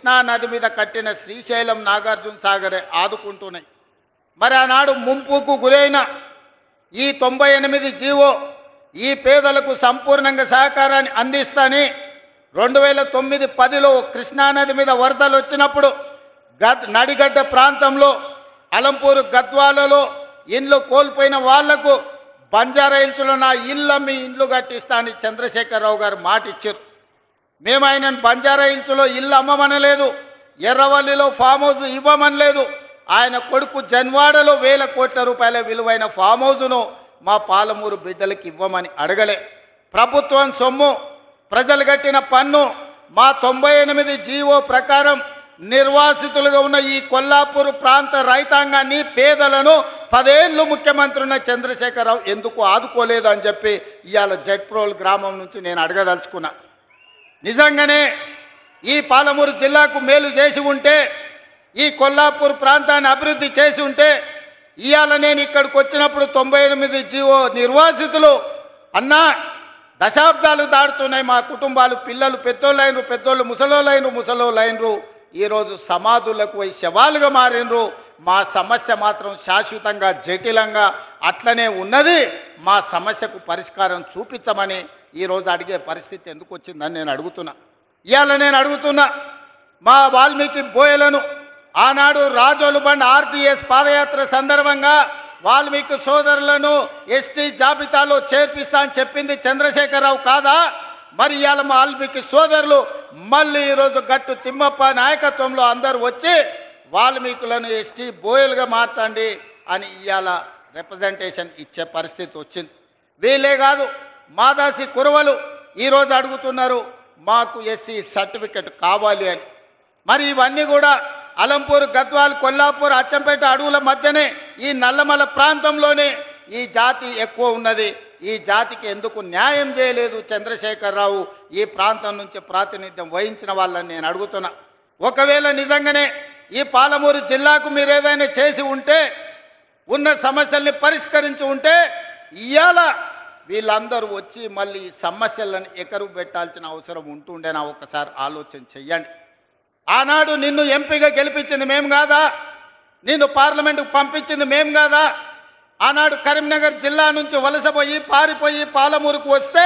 కృష్ణా నది మీద కట్టిన శ్రీశైలం నాగార్జున సాగరే ఆదుకుంటున్నాయి. మరి ఆనాడు ముంపుకు గురైన ఈ 98 జీవో ఈ పేదలకు సంపూర్ణంగా సహకారాన్ని అందిస్తాని 2009-10లో కృష్ణానది మీద వరదలు వచ్చినప్పుడు నడిగడ్డ ప్రాంతంలో అలంపూరు గద్వాలలో ఇండ్లు కోల్పోయిన వాళ్లకు బంజారాహిల్స్లో నా ఇళ్ళమ్మి ఇండ్లు కట్టిస్తా అని చంద్రశేఖరరావు గారు మాట ఇచ్చారు. మేము ఆయనను బంజారాహిల్స్లో ఇల్లు అమ్మమనలేదు, ఎర్రవల్లిలో ఫామ్ హౌస్ ఇవ్వమనలేదు. ఆయన కొడుకు జన్వాడలో 1000 కోట్ల రూపాయల విలువైన ఫామ్ హౌస్ను మా పాలమూరు బిడ్డలకు ఇవ్వమని అడగలే. ప్రభుత్వం సొమ్ము, ప్రజలు కట్టిన పన్ను, మా 98 జీవో ప్రకారం నిర్వాసితులుగా ఉన్న ఈ కొల్లాపూర్ ప్రాంత రైతాంగాన్ని, పేదలను 10 ఏళ్ళు ముఖ్యమంత్రి ఉన్న చంద్రశేఖరరావు ఎందుకు ఆదుకోలేదు అని చెప్పి ఇవాళ జడ్ప్రోల్ గ్రామం నుంచి నేను అడగదలుచుకున్నా. నిజంగానే ఈ పాలమూరు జిల్లాకు మేలు చేసి ఉంటే, ఈ కొల్లాపూర్ ప్రాంతాన్ని అభివృద్ధి చేసి ఉంటే, ఇవాళ నేను ఇక్కడికి వచ్చినప్పుడు 98 జీవో నిర్వాసితులు అన్నా దశాబ్దాలు దాడుతున్నాయి మా కుటుంబాలు, పిల్లలు పెద్దోళ్ళైనరు, పెద్దోళ్ళు ముసలోళ్ళైనరు, ఈరోజు సమాధులకు పోయి శవాలుగా మారినరు. మా సమస్య మాత్రం శాశ్వతంగా జటిలంగా అట్లనే ఉన్నది. మా సమస్యకు పరిష్కారం చూపించమని ఈరోజు అడిగే పరిస్థితి ఎందుకు వచ్చిందని నేను అడుగుతున్నా. ఇవాళ నేను అడుగుతున్నా, మా వాల్మీకి బోయలను ఆనాడు రాజోలు బండ్ ఆర్టీఎస్ పాదయాత్ర సందర్భంగా వాల్మీకి సోదరులను ఎస్టీ జాబితాలో చేర్పిస్తా అని చెప్పింది చంద్రశేఖరరావు కాదా? మరి ఇవాళ మా వాల్మీకి సోదరులు మళ్ళీ ఈరోజు గట్టు తిమ్మప్ప నాయకత్వంలో అందరూ వచ్చి వాల్మీకులను ఎస్టీ బోయలుగా మార్చండి అని ఇవాళ రిప్రజెంటేషన్ ఇచ్చే పరిస్థితి వచ్చింది. వీళ్ళే కాదు, మాదాసి కురవలు ఈరోజు అడుగుతున్నారు మాకు ఎస్సీ సర్టిఫికెట్ కావాలి అని. మరి ఇవన్నీ కూడా అలంపూర్, గద్వాల్, కొల్లాపూర్, అచ్చంపేట అడవుల మధ్యనే ఈ నల్లమల ప్రాంతంలోనే ఈ జాతి ఎక్కువ ఉన్నది. ఈ జాతికి ఎందుకు న్యాయం చేయలేదు చంద్రశేఖరరావు? ఈ ప్రాంతం నుంచి ప్రాతినిధ్యం వహించిన వాళ్ళని నేను అడుగుతున్నా. ఒకవేళ నిజంగానే ఈ పాలమూరు జిల్లాకు మీరు ఏదైనా చేసి ఉంటే, ఉన్న సమస్యల్ని పరిష్కరించి ఉంటే, ఇవాళ వీళ్ళందరూ వచ్చి మళ్ళీ ఈ సమస్యలను ఎకరువు పెట్టాల్సిన అవసరం ఉంటుండేనా? ఒకసారి ఆలోచన చెయ్యండి. ఆనాడు నిన్ను ఎంపీగా గెలిపించింది మేము కాదా? నిన్ను పార్లమెంటుకు పంపించింది మేము కాదా? ఆనాడు కరీంనగర్ జిల్లా నుంచి వలసపోయి పారిపోయి పాలమూరుకు వస్తే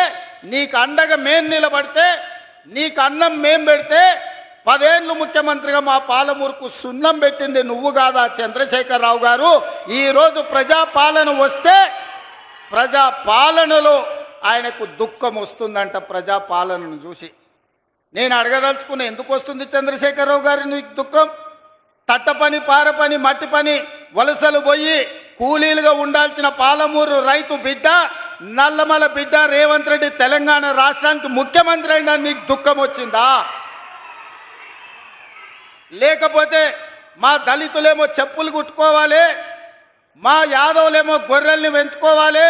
నీకు అండగా మేం నిలబడితే, నీకు అన్నం మేం పెడితే 10 ఏళ్ళు ముఖ్యమంత్రిగా మా పాలమూరుకు సున్నం పెట్టింది నువ్వు కాదా చంద్రశేఖరరావు గారు? ఈరోజు ప్రజాపాలన వస్తే ప్రజాపాలనలో ఆయనకు దుఃఖం వస్తుందంట. ప్రజాపాలనను చూసి నేను అడగదలుచుకున్న, ఎందుకు వస్తుంది చంద్రశేఖరరావు గారి నీకు దుఃఖం? తట్ట పని, పార పని, మట్టి పని వలసలు పోయి కూలీలుగా ఉండాల్సిన పాలమూరు రైతు బిడ్డ, నల్లమల బిడ్డ రేవంత్ రెడ్డి తెలంగాణ రాష్ట్రానికి ముఖ్యమంత్రి అయినా నీకు దుఃఖం వచ్చిందా? లేకపోతే మా దళితులేమో చెప్పులు కుట్టుకోవాలి, మా యాదవులేమో గొర్రెల్ని పెంచుకోవాలి,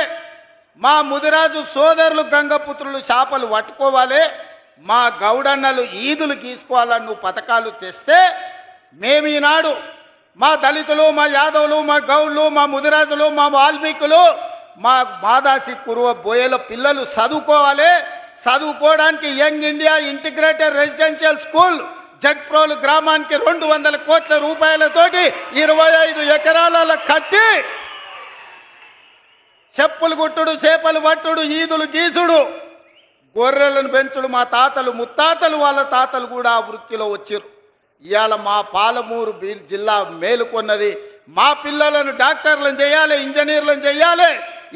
మా ముదిరాజు సోదరులు గంగపుత్రులు చేపలు పట్టుకోవాలి, మా గౌడన్నలు ఈదులు గీసుకోవాలని నువ్వు పథకాలు తెస్తే, మేము ఈనాడు మా దళితులు, మా యాదవులు, మా గౌళ్ళు, మా ముదిరాజులు, మా వాల్మీకులు, మా మాదాసి కురువ బోయల పిల్లలు చదువుకోవాలి. చదువుకోవడానికి young India integrated residential school Jatprole గ్రామానికి 200 కోట్ల రూపాయలతోటి 25 ఎకరాల కట్టి చెప్పులు గుట్టుడు, చేపలు పట్టుడు, ఈదులు గీసుడు, గొర్రెలను పెంచుడు మా తాతలు ముత్తాతలు వాళ్ళ తాతలు కూడా ఆ వృత్తిలో వచ్చారు. ఇవాళ మా పాలమూరు జిల్లా మేలుకొన్నది. మా పిల్లలను డాక్టర్లను చేయాలి, ఇంజనీర్లను చేయాలి,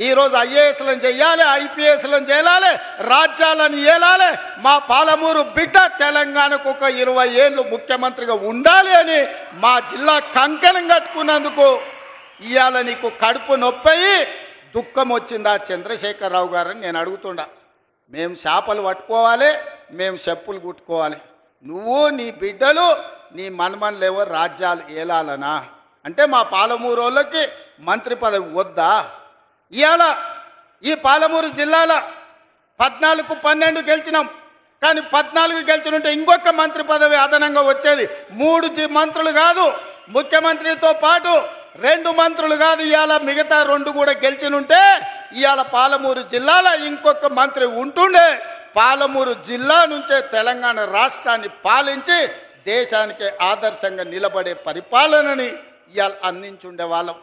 ఈరోజు ఐఏఎస్లను చేయాలి, ఐపీఎస్లను చేయాలి, రాజ్యాలను ఏలాలి. మా పాలమూరు బిడ్డ తెలంగాణకు ఒక 20 ఏళ్ళు ముఖ్యమంత్రిగా ఉండాలి అని మా జిల్లా కంకణం కట్టుకున్నందుకు ఇవాళ నీకు కడుపు నొప్పయి దుఃఖం వచ్చిందా చంద్రశేఖరరావు గారని నేను అడుగుతుండా. మేము చేపలు పట్టుకోవాలి, మేము చెప్పులు కుట్టుకోవాలి, నువ్వు నీ బిడ్డలు నీ మనమన్లేవో రాజ్యాలు ఏలాలనా? అంటే మా పాలమూరు వాళ్ళకి మంత్రి పదవి వద్దా? ఇవాళ ఈ పాలమూరు జిల్లాలో 14-12 గెలిచినాం, కానీ 14 గెలిచినుంటే ఇంకొక మంత్రి పదవి అదనంగా వచ్చేది. 3 మంత్రులు కాదు, ముఖ్యమంత్రితో పాటు 2 మంత్రులు కాదు, ఇవాళ మిగతా 2 కూడా గెలిచినుంటే ఇవాళ పాలమూరు జిల్లాలో ఇంకొక మంత్రి ఉంటుండే. పాలమూరు జిల్లా నుంచే తెలంగాణ రాష్ట్రాన్ని పాలించి దేశానికి ఆదర్శంగా నిలబడే పరిపాలనని ఇవాళ అందించుండే వాళ్ళం.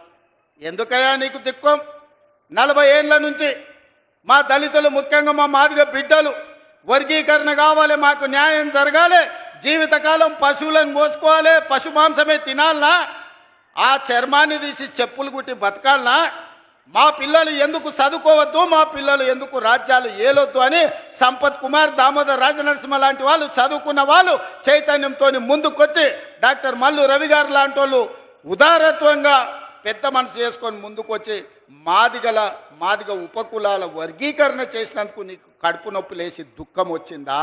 ఎందుకయ్యా నీకు దిక్కం? 40 ఏళ్ల నుంచి మా దళితులు, ముఖ్యంగా మా మాదిగ బిడ్డలు వర్గీకరణ కావాలి, మాకు న్యాయం జరగాలి, జీవితకాలం పశువులను కోసుకోవాలి, పశు మాంసమే తినాలనా, ఆ చర్మాన్ని తీసి చెప్పులు కుట్టి బతకాలనా, మా పిల్లలు ఎందుకు చదువుకోవద్దు, మా పిల్లలు ఎందుకు రాజ్యాలు ఏలొద్దు అని సంపత్ కుమార్, దామోదర్ రాజనరసింహ లాంటి వాళ్ళు, చదువుకున్న వాళ్ళు చైతన్యంతో ముందుకొచ్చి డాక్టర్ మల్లు రవి గారు లాంటి వాళ్ళు ఉదారత్వంగా పెద్ద మనసు చేసుకొని ముందుకొచ్చి మాదిగ ఉపకులాల వర్గీకరణ చేసినందుకు నీకు కడుపు నొప్పి లేసి దుఃఖం వచ్చిందా?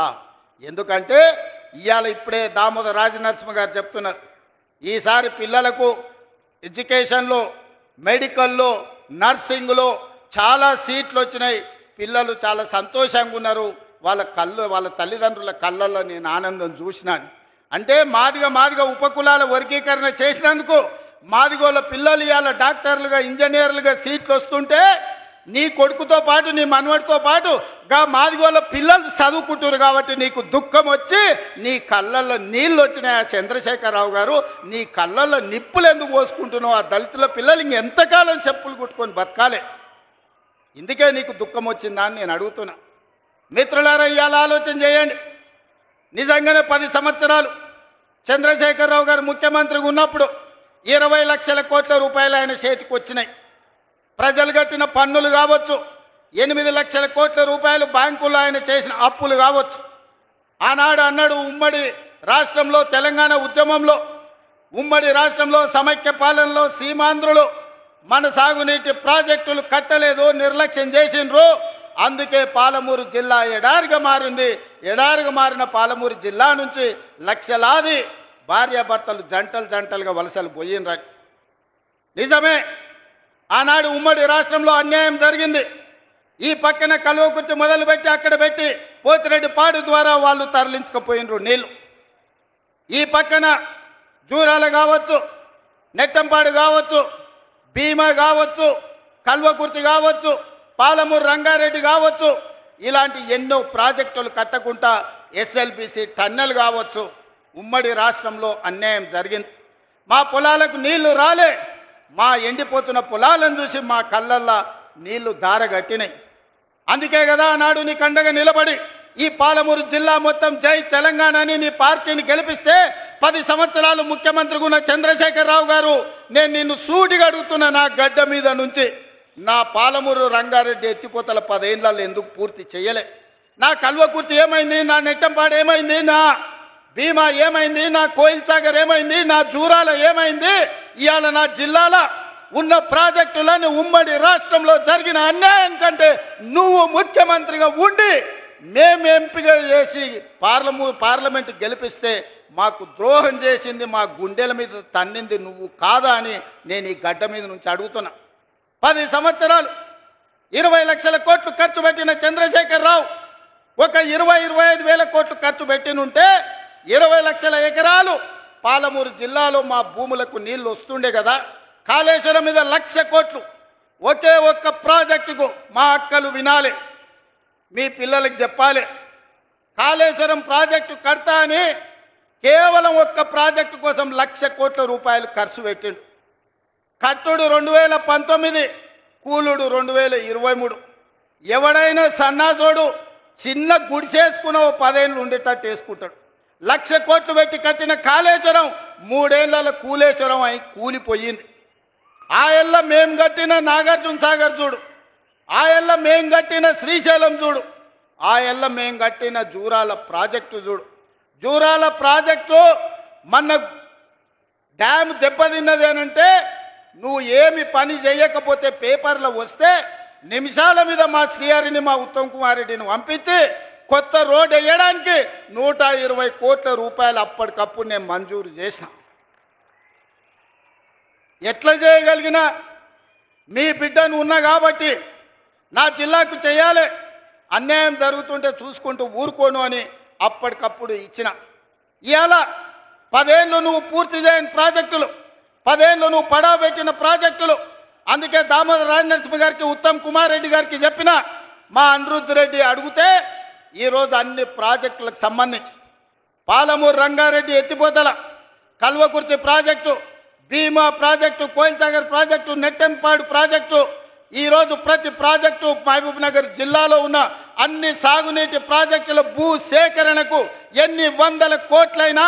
ఎందుకంటే ఇవాళ ఇప్పుడే దామోదర్ రాజనరసింహ గారు చెప్తున్నారు, ఈసారి పిల్లలకు ఎడ్యుకేషన్లో, మెడికల్లో, నర్సింగ్లో చాలా సీట్లు వచ్చినాయి, పిల్లలు చాలా సంతోషంగా ఉన్నారు, వాళ్ళ తల్లిదండ్రుల కళ్ళల్లో నేను ఆనందం చూసినాను. అంటే మాదిగ ఉపకులాల వర్గీకరణ చేసినందుకు మాదిగోళ్ళ పిల్లలు ఇవాళ డాక్టర్లుగా, ఇంజనీర్లుగా సీట్లు వస్తుంటే నీ కొడుకుతో పాటు, నీ మనవడితో పాటు మాదిగోళ్ళ పిల్లలు చదువుకుంటారు కాబట్టి నీకు దుఃఖం వచ్చి నీ కళ్ళల్లో నీళ్ళు వచ్చినాయి. ఆ చంద్రశేఖరరావు గారు, నీ కళ్ళల్లో నిప్పులు ఎందుకు పోసుకుంటున్నావు? ఆ దళితుల పిల్లలు ఇంకెంతకాలం చెప్పులు కుట్టుకొని బతకాలి? ఇందుకే నీకు దుఃఖం వచ్చిందా అని నేను అడుగుతున్నా. మిత్రులారా, ఇవాళ ఆలోచన చేయండి. నిజంగానే 10 సంవత్సరాలు చంద్రశేఖరరావు గారు ముఖ్యమంత్రిగా ఉన్నప్పుడు 20 లక్షల కోట్ల రూపాయలు ఆయన చేతికి వచ్చినాయి. ప్రజలు కట్టిన పన్నులు కావచ్చు, 8 లక్షల కోట్ల రూపాయలు బ్యాంకుల్లో ఆయన చేసిన అప్పులు కావచ్చు. ఆనాడు అన్నాడు, ఉమ్మడి రాష్ట్రంలో, తెలంగాణ ఉద్యమంలో, ఉమ్మడి రాష్ట్రంలో సమైక్య పాలనలో సీమాంధ్రులు మన సాగునీటి ప్రాజెక్టులు కట్టలేదు, నిర్లక్ష్యం చేసిండ్రు, అందుకే పాలమూరు జిల్లా ఎడారిగా మారింది. ఎడారిగా మారిన పాలమూరు జిల్లా నుంచి లక్షలాది భార్యాభర్తలు జంటలుగా వలసలు పోయినరా. నిజమే, ఆనాడు ఉమ్మడి రాష్ట్రంలో అన్యాయం జరిగింది. ఈ పక్కన కల్వకుర్తి మొదలుపెట్టి అక్కడ పెట్టి పోతిరెడ్డి పాడు ద్వారా వాళ్ళు తరలించకపోయినరు నీళ్లు. ఈ పక్కన జూరాల కావచ్చు, నెట్టంపాడు కావచ్చు, భీమా కావచ్చు, కల్వకుర్తి కావచ్చు, పాలమూరు రంగారెడ్డి కావచ్చు, ఇలాంటి ఎన్నో ప్రాజెక్టులు కట్టకుండా ఎస్ఎల్బిసి టన్నెల్ కావచ్చు, ఉమ్మడి రాష్ట్రంలో అన్యాయం జరిగింది. మా పొలాలకు నీళ్లు రాలే, మా ఎండిపోతున్న పొలాలను చూసి మా కళ్ళల్లో నీళ్లు దారగట్టినాయి. అందుకే కదా నాడు నీ కండగా నిలబడి ఈ పాలమూరు జిల్లా మొత్తం జై తెలంగాణ అని నీ పార్టీని గెలిపిస్తే 10 సంవత్సరాలు ముఖ్యమంత్రిగా ఉన్న చంద్రశేఖరరావు గారు, నేను నిన్ను సూటిగా అడుగుతున్నా, నా గడ్డ మీద నుంచి నా పాలమూరు రంగారెడ్డి ఎత్తిపోతల 10 ఏళ్లలో ఎందుకు పూర్తి చేయలే? నా కల్వకుర్తి ఏమైంది? నా నెట్టంపాడు ఏమైంది? నా భీమా ఏమైంది? నా కోయిల్ సాగర్ ఏమైంది? నా జూరాల ఏమైంది? ఇవాళ నా జిల్లాలో ఉన్న ప్రాజెక్టులను ఉమ్మడి రాష్ట్రంలో జరిగిన అన్యాయం కంటే నువ్వు ముఖ్యమంత్రిగా ఉండి మేము ఎంపిక చేసి పార్లమెంట్ గెలిపిస్తే మాకు ద్రోహం చేసింది, మా గుండెల మీద తన్నింది నువ్వు కాదా అని నేను ఈ గడ్డ మీద నుంచి అడుగుతున్నా. 10 సంవత్సరాలు 20 లక్షల కోట్లు ఖర్చు పెట్టిన చంద్రశేఖరరావు ఒక 20-25 వేల కోట్లు ఖర్చు పెట్టినుంటే 20 లక్షల ఎకరాలు పాలమూరు జిల్లాలో మా భూములకు నీళ్లు వస్తుండే కదా. కాళేశ్వరం మీద 1,00,000 కోట్లు ఒకే ఒక్క ప్రాజెక్టుకు మా అక్కలు వినాలి, మీ పిల్లలకి చెప్పాలి. కాళేశ్వరం ప్రాజెక్టు కడతా అని కేవలం ఒక్క ప్రాజెక్టు కోసం 1,00,000 కోట్ల రూపాయలు ఖర్చు పెట్టిండు. కట్టుడు 2019, కూలుడు 2023. ఎవడైనా సన్నాసోడు చిన్న గుడిసేసుకున్న 10 ఏళ్ళు ఉండేటట్టు వేసుకుంటాడు. 1,00,000 కోట్లు పెట్టి కట్టిన కాళేశ్వరం 3 ఏళ్ల కూలేశ్వరం అయి కూలిపోయింది. ఆ ఏళ్ళ మేం కట్టిన నాగార్జున సాగర్ చూడు, ఆ ఏళ్ళ మేం కట్టిన శ్రీశైలం చూడు, ఆ ఏళ్ళ మేం కట్టిన జూరాల ప్రాజెక్టు చూడు. జూరాల ప్రాజెక్టు మన డ్యామ్ దెబ్బతిన్నది అనంటే నువ్వు ఏమి పని చేయకపోతే పేపర్లో వస్తే నిమిషాల మీద మా శ్రీహరిని, మా ఉత్తమ్ కుమార్ రెడ్డిని పంపించి కొత్త రోడ్ వేయడానికి 120 కోట్ల రూపాయలు అప్పటికప్పుడు నేను మంజూరు చేసిన. ఎట్లా చేయగలిగినా మీ బిడ్డను ఉన్నా కాబట్టి నా జిల్లాకు చేయాలి, అన్యాయం జరుగుతుంటే చూసుకుంటూ ఊరుకోను అని అప్పటికప్పుడు ఇచ్చిన. ఇవాళ 10 ఏళ్ళు నువ్వు పూర్తి చేయని ప్రాజెక్టులు, 10 ఏళ్ళు నువ్వు పడావ పెట్టిన ప్రాజెక్టులు. అందుకే దామోదర్ రాజనరసింహ గారికి, ఉత్తమ్ కుమార్ రెడ్డి గారికి చెప్పిన, మా అనిరుద్ధ్ రెడ్డి అడిగితే ఈరోజు అన్ని ప్రాజెక్టులకు సంబంధించి పాలమూరు రంగారెడ్డి ఎత్తిపోతల, Kalwakurthy project, Bhima project, Koilsagar project, Nettempadu project, ఈరోజు ప్రతి ప్రాజెక్టు మహబూబ్ నగర్ జిల్లాలో ఉన్న అన్ని సాగునీటి ప్రాజెక్టుల భూ సేకరణకు ఎన్ని వందల కోట్లైనా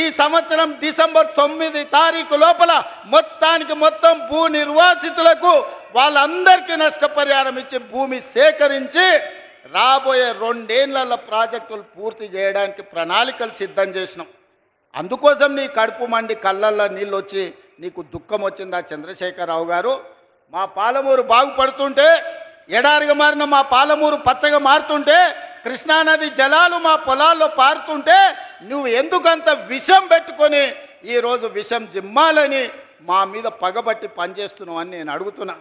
ఈ సంవత్సరం డిసెంబర్ 9 తారీఖు లోపల మొత్తం భూ నిర్వాసితులకు వాళ్ళందరికీ నష్టపరిహారం ఇచ్చి భూమి సేకరించి రాబోయే 2 ఏళ్ల ప్రాజెక్టులు పూర్తి చేయడానికి ప్రణాళికలు సిద్ధం చేసినాం. అందుకోసం నీ కడుపు మండి కళ్ళల్లో నీళ్ళు వచ్చి నీకు దుఃఖం వచ్చిందా చంద్రశేఖరరావు గారు? మా పాలమూరు బాగుపడుతుంటే, ఎడారిగా మారిన మా పాలమూరు పచ్చగా మారుతుంటే, కృష్ణానది జలాలు మా పొలాల్లో పారుతుంటే నువ్వు ఎందుకంత విషం పెట్టుకొని ఈరోజు విషం జిమ్మాలని మా మీద పగబట్టి పనిచేస్తున్నావు అని నేను అడుగుతున్నా.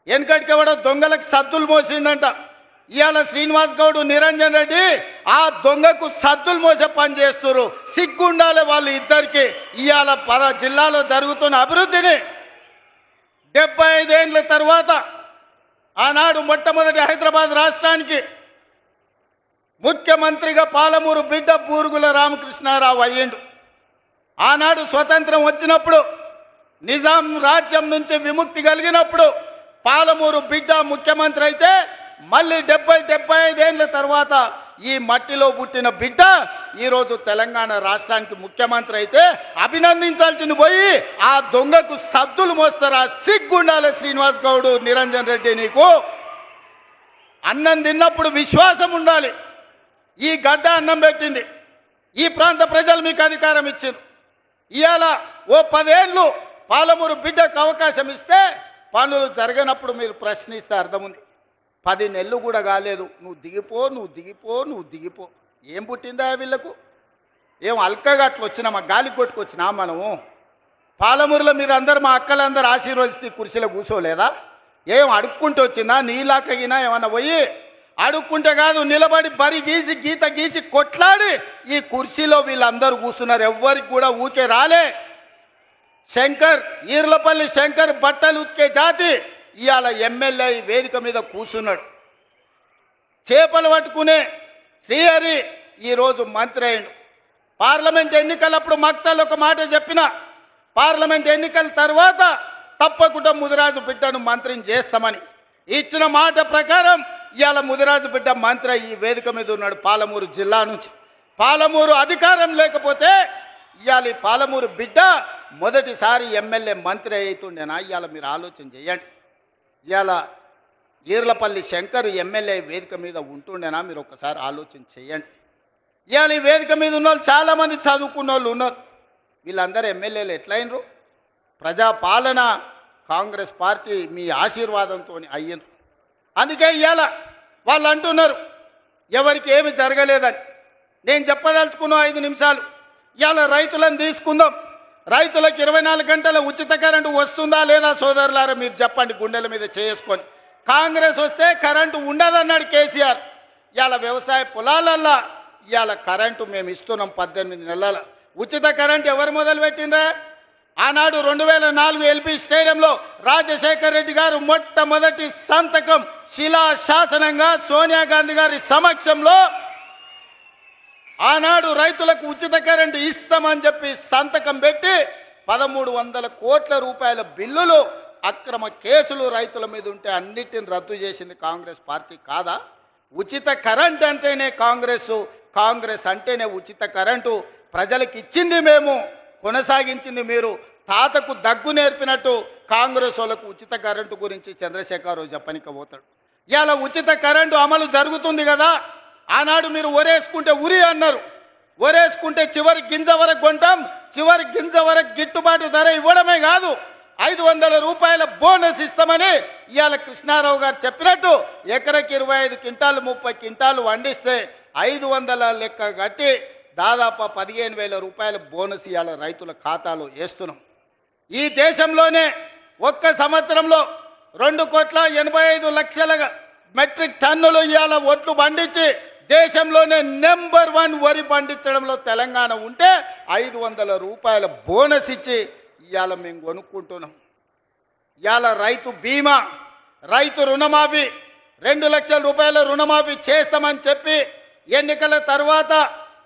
వెనకటికి కూడా దొంగలకు సద్దులు మోసిండంట. ఇవాళ శ్రీనివాస్ గౌడ్, నిరంజన్ రెడ్డి ఆ దొంగకు సద్దులు మోసే పని చేస్తున్నారు. సిగ్గుండాలి వాళ్ళు ఇద్దరికి. ఇవాళ జిల్లాలో జరుగుతున్న అభివృద్ధిని 75 ఏళ్ల తర్వాత ఆనాడు మొట్టమొదటి హైదరాబాద్ రాష్ట్రానికి ముఖ్యమంత్రిగా పాలమూరు బిడ్డ బూరుగుల రామకృష్ణారావు అయ్యిండు. ఆనాడు స్వతంత్రం వచ్చినప్పుడు, నిజాం రాజ్యం నుంచి విముక్తి కలిగినప్పుడు పాలమూరు బిడ్డ ముఖ్యమంత్రి అయితే, మళ్ళీ 75 ఏళ్ల తర్వాత ఈ మట్టిలో పుట్టిన బిడ్డ ఈరోజు తెలంగాణ రాష్ట్రానికి ముఖ్యమంత్రి అయితే అభినందించాల్సింది పోయి ఆ దొంగకు సద్దులు మోస్తారా? సిగ్గుండాలి శ్రీనివాస్ గౌడ్, నిరంజన్ రెడ్డి. నీకు అన్నం తిన్నప్పుడు విశ్వాసం ఉండాలి. ఈ గడ్డ అన్నం పెట్టింది, ఈ ప్రాంత ప్రజలు మీకు అధికారం ఇచ్చారు. ఇవాళ ఓ 10 ఏళ్ళు పాలమూరు బిడ్డకు అవకాశం ఇస్తే పనులు జరగనప్పుడు మీరు ప్రశ్నిస్తే అర్థం ఉంది. 10 నెలలు కూడా కాలేదు, నువ్వు దిగిపో. ఏం పుట్టిందా వీళ్ళకు? ఏం అల్కగా అట్లా వచ్చినామా? గాలి కొట్టుకొచ్చినా మనము? పాలమూరులో మీరు అందరు, మా అక్కలందరూ ఆశీర్వదిస్తే కుర్చీలో కూర్చోలేదా? ఏం అడుక్కుంటూ వచ్చిందా? నీలాకగినా ఏమన్నా పోయి అడుక్కుంటే కాదు, నిలబడి బరి గీసి గీత గీసి కొట్లాడి ఈ కుర్చీలో వీళ్ళందరూ కూర్చున్నారు. ఎవ్వరికి కూడా ఊకే రాలే. శంకర్, ఈర్లపల్లి శంకర్ బట్టలు ఉతికే జాతి ఇవాళ ఎమ్మెల్యే వేదిక మీద కూర్చున్నాడు. చేపలు పట్టుకునే శ్రీహరి ఈరోజు మంత్రి అయిండు. పార్లమెంట్ ఎన్నికలప్పుడు మక్తలు ఒక మాట చెప్పిన, పార్లమెంట్ ఎన్నికల తర్వాత తప్పకుండా ముదిరాజు బిడ్డను మంత్రిని చేస్తామని ఇచ్చిన మాట ప్రకారం ఇవాళ ముదిరాజు బిడ్డ మంత్రి ఈ వేదిక మీద ఉన్నాడు. పాలమూరు జిల్లా నుంచి. పాలమూరు అధికారం లేకపోతే ఇవాళ ఈ పాలమూరు బిడ్డ మొదటిసారి ఎమ్మెల్యే మంత్రి అవుతుండేనా? ఇవాళ మీరు ఆలోచన చేయండి. ఇవాళ ఈర్లపల్లి శంకర్ ఎమ్మెల్యే వేదిక మీద ఉంటుండేనా? మీరు ఒకసారి ఆలోచన చేయండి. ఇవాళ ఈ వేదిక మీద ఉన్న వాళ్ళు చాలామంది చదువుకున్న వాళ్ళు ఉన్నారు. వీళ్ళందరూ ఎమ్మెల్యేలు ఎట్లయినరు? ప్రజాపాలన కాంగ్రెస్ పార్టీ మీ ఆశీర్వాదంతో అయ్యిండ్రు. అందుకే ఇవాళ వాళ్ళు అంటున్నారు ఎవరికి ఏమి జరగలేదని. నేను చెప్పదలుచుకున్న 5 నిమిషాలు. ఇవాళ రైతులను తీసుకుందాం. రైతులకు 24 గంటల ఉచిత కరెంటు వస్తుందా లేదా సోదరులారా? మీరు చెప్పండి గుండెల మీద చేసుకొని. కాంగ్రెస్ వస్తే కరెంటు ఉండదన్నాడు కేసీఆర్. ఇవాళ వ్యవసాయ పొలాలల్లా ఇవాళ కరెంటు మేము ఇస్తున్నాం. 18 నెలల ఉచిత కరెంటు ఎవరు మొదలుపెట్టిండ్రా? ఆనాడు 2004 ఎల్బీ స్టేడియంలో రాజశేఖర్ రెడ్డి గారు మొట్టమొదటి సంతకం శిలా శాసనంగా సోనియా గాంధీ గారి సమక్షంలో ఆనాడు రైతులకు ఉచిత కరెంటు ఇస్తామని చెప్పి సంతకం పెట్టి 1300 కోట్ల రూపాయల బిల్లులు, అక్రమ కేసులు రైతుల మీద ఉంటే అన్నిటిని రద్దు చేసింది కాంగ్రెస్ పార్టీ కాదా? ఉచిత కరెంట్ అంటేనే కాంగ్రెస్ అంటేనే ఉచిత కరెంటు. ప్రజలకు ఇచ్చింది మేము, కొనసాగించింది మీరు. తాతకు దగ్గు నేర్పినట్టు కాంగ్రెస్ వాళ్ళకు ఉచిత కరెంటు గురించి చంద్రశేఖరరావు చెప్పనికపోతాడు. ఇవాళ ఉచిత కరెంటు అమలు జరుగుతుంది కదా. ఆనాడు మీరు ఒరేసుకుంటే ఉరి అన్నారు. ఒరేసుకుంటే చివరి గింజ వరకు కొంటాం, చివరి గింజ వరకు గిట్టుబాటు ధర ఇవ్వడమే కాదు 500 రూపాయల బోనస్ ఇస్తామని ఇవాళ కృష్ణారావు గారు చెప్పినట్టు ఎకరకి 25 క్వింటాలు 30 క్వింటాలు వండిస్తే 500 లెక్క కట్టి దాదాపు 15,000 రూపాయల బోనస్ ఇవాళ రైతుల ఖాతాలో వేస్తున్నాం. ఈ దేశంలోనే ఒక్క సంవత్సరంలో 2,85,00,000 మెట్రిక్ టన్నులు ఇవాళ ఒట్లు పండించి దేశంలోనే నెంబర్ 1 వరి పండించడంలో తెలంగాణ ఉంటే 500 రూపాయల బోనస్ ఇచ్చి ఇవాళ మేము కొనుక్కుంటున్నాం. ఇవాళ రైతు బీమా, రైతు రుణమాఫీ 2 లక్షల రూపాయల రుణమాఫీ చేస్తామని చెప్పి ఎన్నికల తర్వాత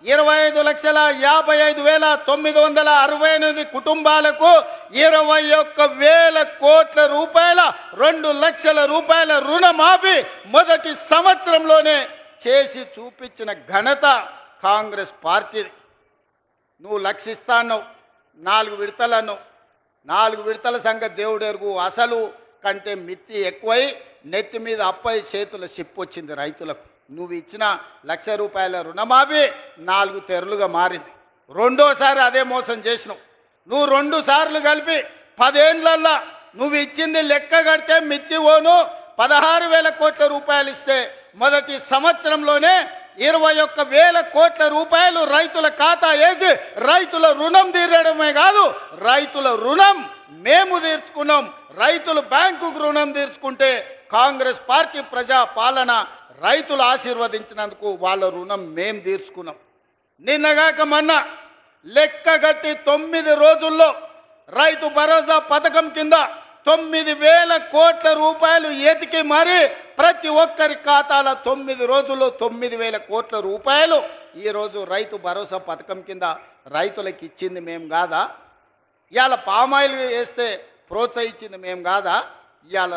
25,55,968 కుటుంబాలకు 21,000 కోట్ల రూపాయల 2 లక్షల రూపాయల రుణమాఫీ మొదటి సంవత్సరంలోనే చేసి చూపించిన ఘనత కాంగ్రెస్ పార్టీది. నువ్వు లక్షిస్తాను 4 విడతలను 4 విడతల సంగతి దేవుడు ఎరుగు. అసలు కంటే మిత్తి ఎక్కువై నెత్తి మీద అప్పై చేతుల సిప్పొచ్చింది రైతులకు. నువ్వు ఇచ్చిన 1,00,000 రూపాయల రుణమాఫీ 4 తెరలుగా మారింది. రెండోసారి అదే మోసం చేసినావు. నువ్వు 2 సార్లు కలిపి 10 ఏళ్లల్లా నువ్వు ఇచ్చింది లెక్క కడితే మిత్తి ఓను 16,000 కోట్ల రూపాయలు ఇస్తే మొదటి సంవత్సరంలోనే 21,000 కోట్ల రూపాయలు రైతుల ఖాతా వేసి రైతుల రుణం తీరడమే కాదు, రైతుల రుణం మేము తీర్చుకున్నాం. రైతులు బ్యాంకుకు రుణం తీర్చుకుంటే కాంగ్రెస్ పార్టీ ప్రజా పాలన రైతులు ఆశీర్వదించినందుకు వాళ్ళ రుణం మేం తీర్చుకున్నాం. నిన్నగాక మొన్న లెక్కగట్టి 9 రోజుల్లో రైతు భరోసా పథకం కింద 9,000 కోట్ల రూపాయలు ఎతికి మరి ప్రతి ఒక్కరి ఖాతాల 9 రోజుల్లో 9,000 కోట్ల రూపాయలు ఈరోజు రైతు భరోసా పథకం కింద రైతులకు ఇచ్చింది మేము కాదా? ఇవాళ పామాయిల్ వేస్తే ప్రోత్సహించింది మేము కాదా? ఇవాళ